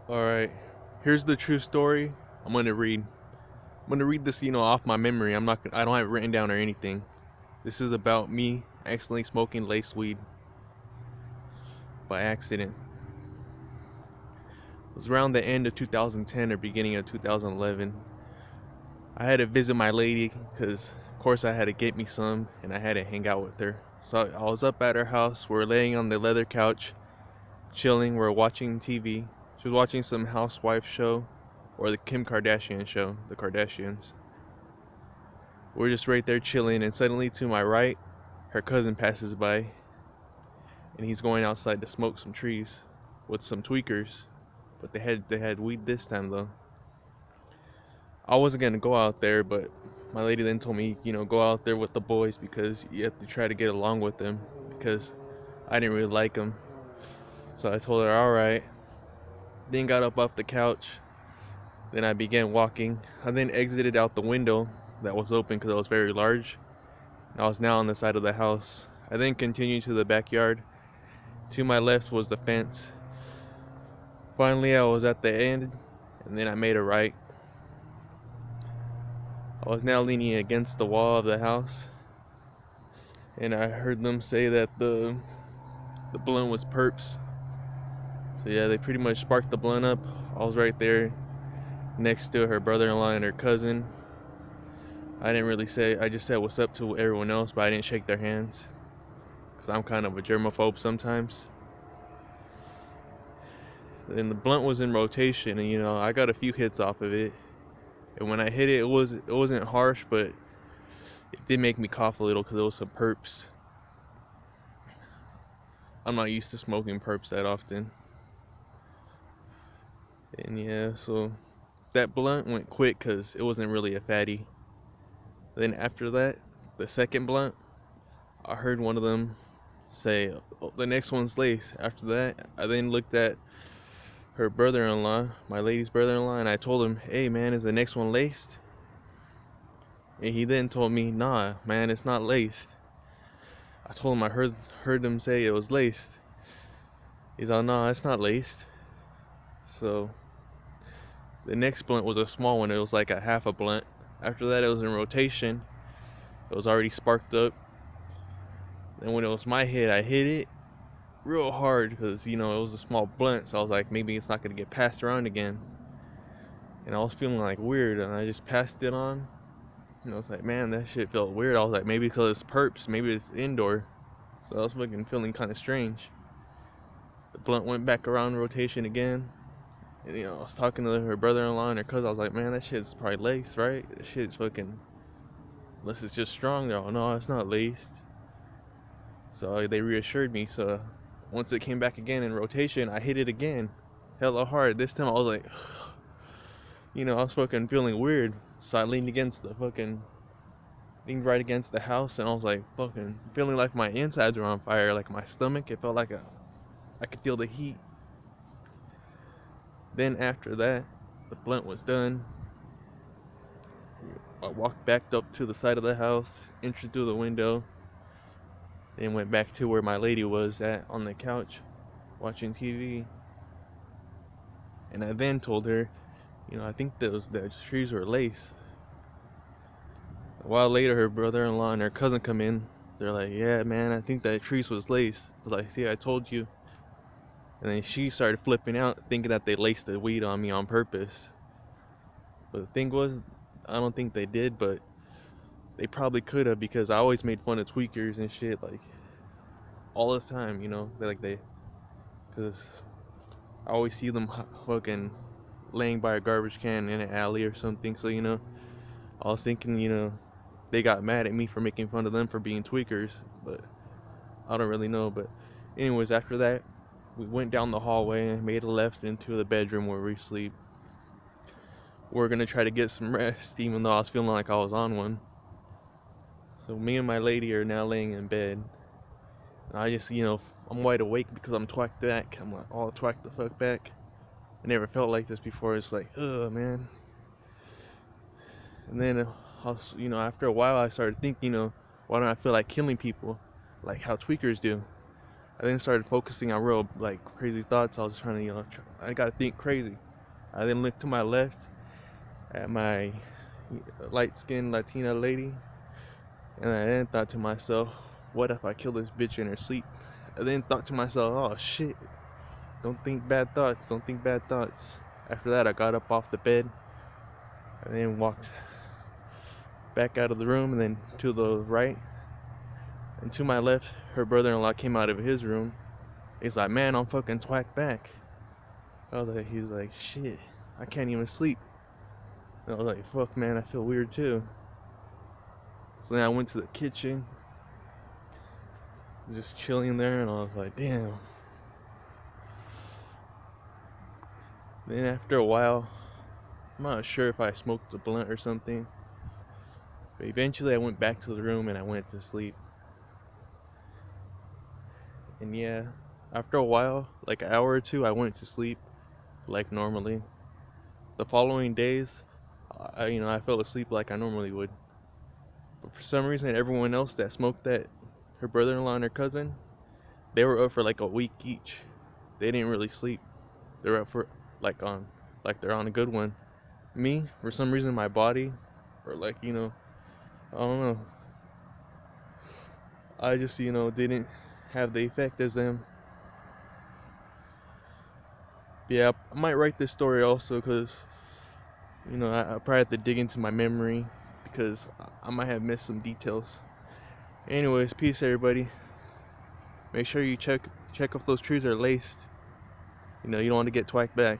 All right, here's the true story. I'm gonna read. I'm gonna read this, off my memory. I'm not. I don't have it written down or anything. This is about me accidentally smoking lace weed by accident. It was around the end of 2010 or beginning of 2011. I had to visit my lady because, of course, I had to get me some and I had to hang out with her. So I was up at her house. We're laying on the leather couch, chilling. We're watching TV. She was watching some housewife show or the Kim Kardashian show, the Kardashians. We're just right there chilling, and suddenly to my right, her cousin passes by, and he's going outside to smoke some trees with some tweakers, but they had weed this time though. I wasn't gonna go out there, but my lady then told me, go out there with the boys because you have to try to get along with them because I didn't really like them. So I told her, all right. Then got up off the couch. Then I began walking. I then exited out the window that was open because it was very large. I was now on the side of the house. I then continued to the backyard. To my left was the fence. Finally, I was at the end, and then I made a right. I was now leaning against the wall of the house, and I heard them say that the blunt was purps. So yeah, they pretty much sparked the blunt up. I was right there next to her brother-in-law and her cousin. I didn't really say. I just said what's up to everyone else, but I didn't shake their hands because I'm kind of a germaphobe sometimes. And the blunt was in rotation, and I got a few hits off of it. And when I hit it, it wasn't harsh, but it did make me cough a little because it was some purps. I'm not used to smoking purps that often. And yeah, so that blunt went quick because it wasn't really a fatty. Then after that, the second blunt, I heard one of them say, oh, the next one's lace. After that, I then looked at her brother-in-law, my lady's brother-in-law, and I told him, hey man, is the next one laced? And he then told me, nah, man, it's not laced. I told him I heard them say it was laced. He's like, nah, it's not laced. So the next blunt was a small one. It was like a half a blunt. After that, it was in rotation. It was already sparked up. Then when it was my hit, I hit it real hard because, it was a small blunt. So I was like, maybe it's not going to get passed around again. And I was feeling like weird, and I just passed it on. And I was like, man, that shit felt weird. I was like, maybe because it's purps, maybe it's indoor. So I was fucking feeling kind of strange. The blunt went back around rotation again. And, I was talking to her brother-in-law and her cousin. I was like, man, that shit's probably laced, right? That shit's fucking, unless it's just strong. They're like, no, it's not laced. So they reassured me. So once it came back again in rotation, I hit it again. Hella hard. This time I was like, I was fucking feeling weird. So I leaned right against the house, and I was like fucking feeling like my insides were on fire, like my stomach. It felt like I could feel the heat. Then after that, the blunt was done. I walked back up to the side of the house, entered through the window, then went back to where my lady was at on the couch watching TV. And I then told her, I think the trees were lace. A while later, her brother-in-law and her cousin come in. They're like, yeah, man, I think that trees was laced. I was like, see, I told you. And then she started flipping out, thinking that they laced the weed on me on purpose. But the thing was, I don't think they did, but they probably could have, because I always made fun of tweakers and shit, like, all the time, because I always see them fucking laying by a garbage can in an alley or something. So, I was thinking, they got mad at me for making fun of them for being tweakers, but I don't really know. But anyways, after that, we went down the hallway and made a left into the bedroom where we sleep. We're gonna try to get some rest, even though I was feeling like I was on one. So me and my lady are now laying in bed. And I just, I'm wide awake because I'm twacked back. I'm like all twacked the fuck back. I never felt like this before. It's like, ugh, man. And then, after a while, I started thinking, why don't I feel like killing people, like how tweakers do? I then started focusing on real like crazy thoughts. I was trying to, I gotta think crazy. I then looked to my left at my light-skinned Latina lady, and I then thought to myself, what if I kill this bitch in her sleep? I then thought to myself, oh shit, don't think bad thoughts, don't think bad thoughts. After that, I got up off the bed and then walked back out of the room, and then to the right and to my left, her brother-in-law came out of his room. He's like, man, I'm fucking twacked back. He's like, shit, I can't even sleep. And I was like, fuck, man, I feel weird too. So then I went to the kitchen, just chilling there, and I was like, damn. Then after a while, I'm not sure if I smoked a blunt or something, but eventually I went back to the room and I went to sleep. And yeah, after a while, like an hour or two, I went to sleep like normally. The following days, I fell asleep like I normally would. But for some reason, everyone else that smoked that, her brother-in-law and her cousin, they were up for like a week each. They didn't really sleep. They were up for like they're on a good one. Me, for some reason, my body, or I don't know. I just didn't have the effect as them. Yeah, I might write this story also because I probably have to dig into my memory because I might have missed some details. Anyways, peace everybody. Make sure you check if those trees are laced. You don't want to get twacked back.